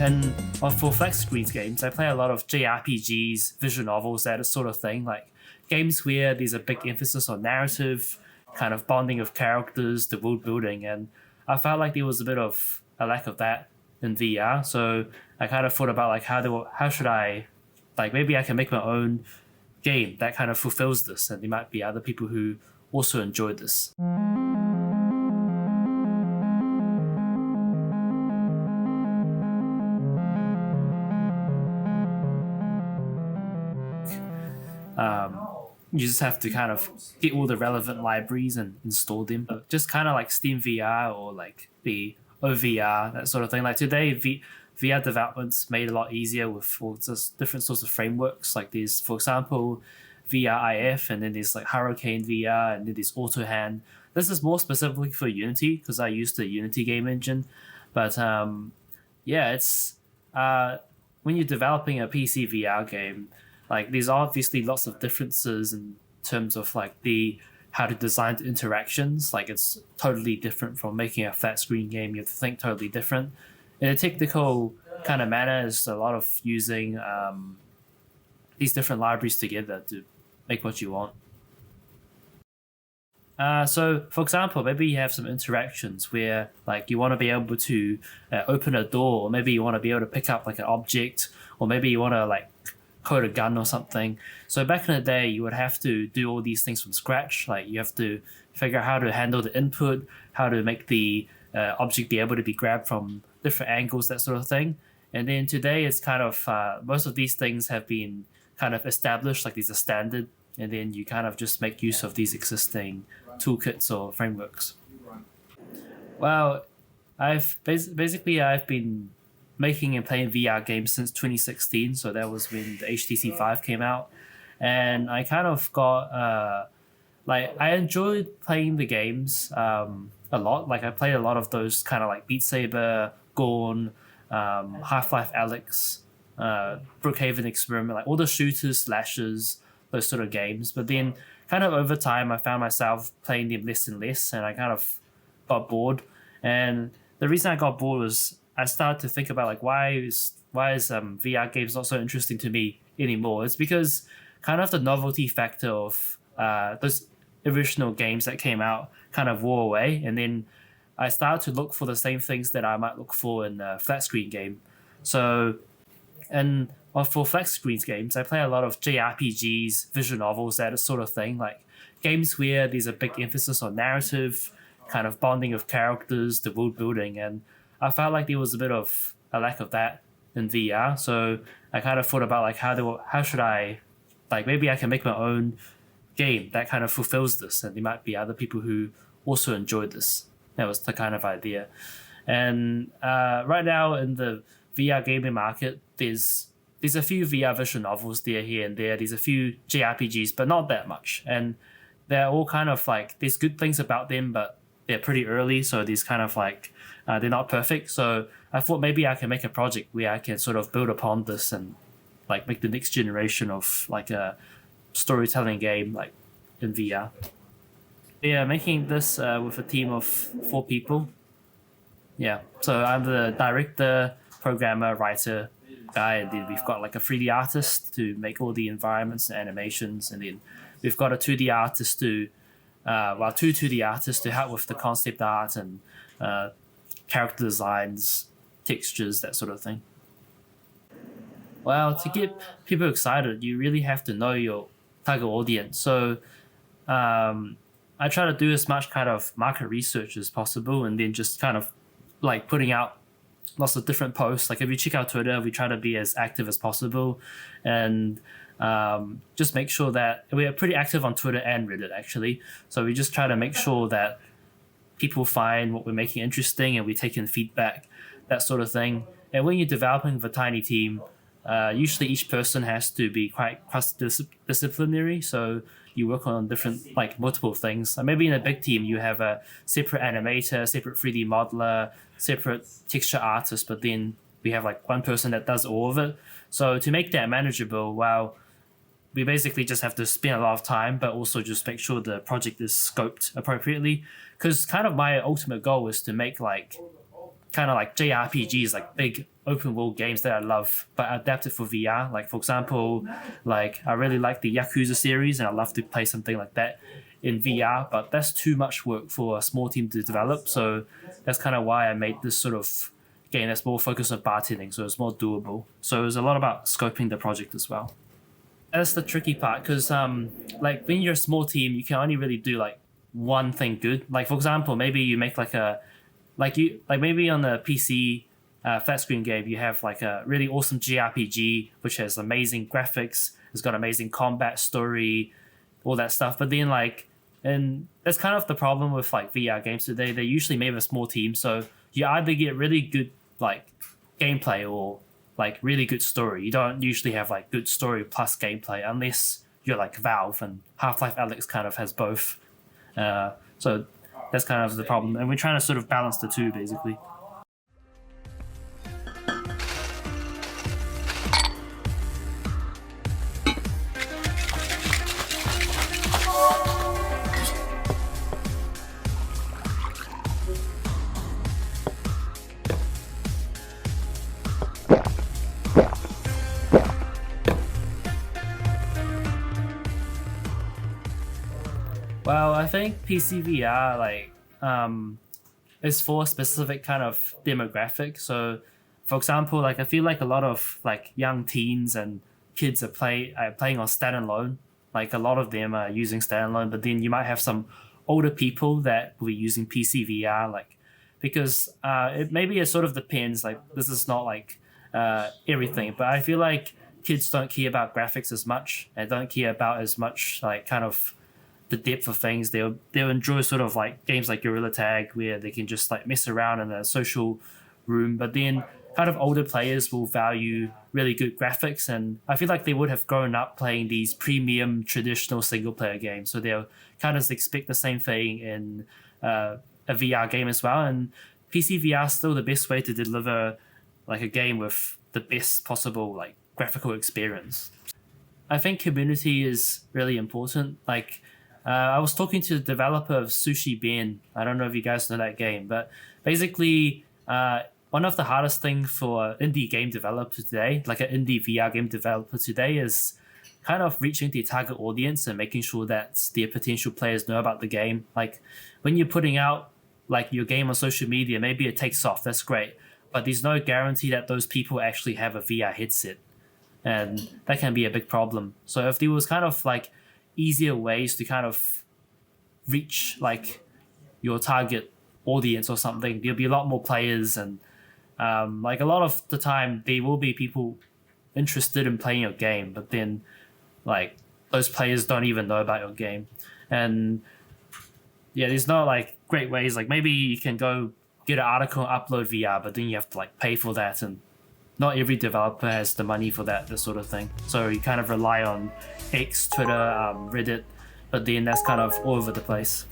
And for flex screens games, I play a lot of JRPGs, visual novels, that sort of thing, like games where there's a big emphasis on narrative, kind of bonding of characters, the world building, and I felt like there was a bit of a lack of that in VR. So I kind of thought about like how should I, like maybe I can make my own game that kind of fulfills this, and there might be other people who also enjoy this. You just have to kind of get all the relevant libraries and install them. Just kind of like Steam VR or like the OVR, that sort of thing. Like today, VR development's made a lot easier with all just different sorts of frameworks. Like there's, for example, VRIF, and then there's like Hurricane VR, and then there's AutoHand. This is more specifically for Unity because I use the Unity game engine. But yeah, it's when you're developing a PCVR game, like there's obviously lots of differences in terms of like how to design the interactions. Like it's totally different from making a flat screen game. You have to think totally different. In a technical kind of manner, it's a lot of using these different libraries together to make what you want. So for example, maybe you have some interactions where like you want to be able to open a door, or maybe you want to be able to pick up like an object, or maybe you want to like code a gun or something. So back in the day, you would have to do all these things from scratch. Like you have to figure out how to handle the input, how to make the object be able to be grabbed from different angles, that sort of thing. And then today, it's kind of most of these things have been kind of established, like these are standard, and then you kind of just make use of these existing toolkits or frameworks. Well, I've been making and playing VR games since 2016, so that was when the HTC Vive came out, and I kind of got like I enjoyed playing the games a lot. Like I played a lot of those kind of like Beat Saber, Gorn, Half-Life Alyx, Brookhaven Experiment, like all the shooters, slashers, those sort of games. But then kind of over time, I found myself playing them less and less, and I kind of got bored. And the reason I got bored was I started to think about like why is VR games not so interesting to me anymore. It's because kind of the novelty factor of those original games that came out kind of wore away, and then I started to look for the same things that I might look for in a flat screen game. So, and for flat screen games, I play a lot of JRPGs, visual novels, that sort of thing, like games where there's a big emphasis on narrative, kind of bonding of characters, the world building, and I felt like there was a bit of a lack of that in VR. So I kind of thought about like how should I, like maybe I can make my own game that kind of fulfills this, and there might be other people who also enjoy this. That was the kind of idea. And right now in the VR gaming market, there's a few VR visual novels there, here and there. There's a few JRPGs, but not that much. And they're all kind of like, there's good things about them, but they're pretty early. So there's kind of like, they're not perfect. So I thought maybe I can make a project where I can sort of build upon this and like make the next generation of like a storytelling game like in VR. Yeah, making this with a team of 4 people. Yeah, so I'm the director, programmer, writer guy, and then we've got like a 3D artist to make all the environments and animations, and then we've got a 2D artist to, two 2D artists to help with the concept art and character designs, textures, that sort of thing. Well, to get people excited, you really have to know your target audience. So I try to do as much kind of market research as possible, and then just kind of like putting out lots of different posts. Like if you check out Twitter, we try to be as active as possible, and just make sure that we are pretty active on Twitter and Reddit actually. So we just try to make sure that people find what we're making interesting, and we take in feedback, that sort of thing. And when you're developing with a tiny team, usually each person has to be quite cross-disciplinary. So you work on different, like multiple things. Maybe in a big team, you have a separate animator, separate 3D modeler, separate texture artist, but then we have like one person that does all of it. So to make that manageable, well, we basically just have to spend a lot of time, but also just make sure the project is scoped appropriately. Because kind of my ultimate goal is to make like kind of like JRPGs, like big open world games that I love, but adapted for VR. Like for example, like I really like the Yakuza series, and I love to play something like that in VR. But that's too much work for a small team to develop. So that's kind of why I made this sort of game that's more focused on bartending, so it's more doable. So it was a lot about scoping the project as well. That's the tricky part, because like when you're a small team, you can only really do like one thing good. Like for example, maybe you make like maybe on the PC flat screen game, you have like a really awesome JRPG which has amazing graphics, it's got amazing combat, story, all that stuff. But then and that's kind of the problem with like VR games today. They're usually made with a small team, so you either get really good like gameplay or like really good story. You don't usually have like good story plus gameplay unless you're like Valve, and Half-Life Alyx kind of has both. So that's kind of the problem, and we're trying to sort of balance the two basically. Well, I think PCVR is for a specific kind of demographic. So, for example, like I feel like a lot of like young teens and kids are playing on standalone. Like a lot of them are using standalone, but then you might have some older people that will be using PCVR, like because it sort of depends. Like this is not like everything, but I feel like kids don't care about graphics as much and don't care about as much like kind of the depth of things. They'll enjoy sort of like games like Gorilla Tag, where they can just like mess around in a social room. But then kind of older players will value really good graphics, and I feel like they would have grown up playing these premium traditional single player games, so they'll kind of expect the same thing in a VR game as well. And PC VR is still the best way to deliver like a game with the best possible like graphical experience. I think community is really important. Like I was talking to the developer of Sushi Ben. I don't know if you guys know that game, but basically one of the hardest things for indie game developer today, like an indie VR game developer today, is kind of reaching the target audience and making sure that their potential players know about the game. Like when you're putting out like your game on social media, maybe it takes off, that's great, but there's no guarantee that those people actually have a VR headset, and that can be a big problem. So if there was kind of like easier ways to kind of reach like your target audience or something, there'll be a lot more players, and like a lot of the time there will be people interested in playing your game, but then like those players don't even know about your game. And yeah, there's no like great ways. Like maybe you can go get an article and upload VR, but then you have to like pay for that, and not every developer has the money for that sort of thing. So you kind of rely on X, Twitter, Reddit, but then that's kind of all over the place.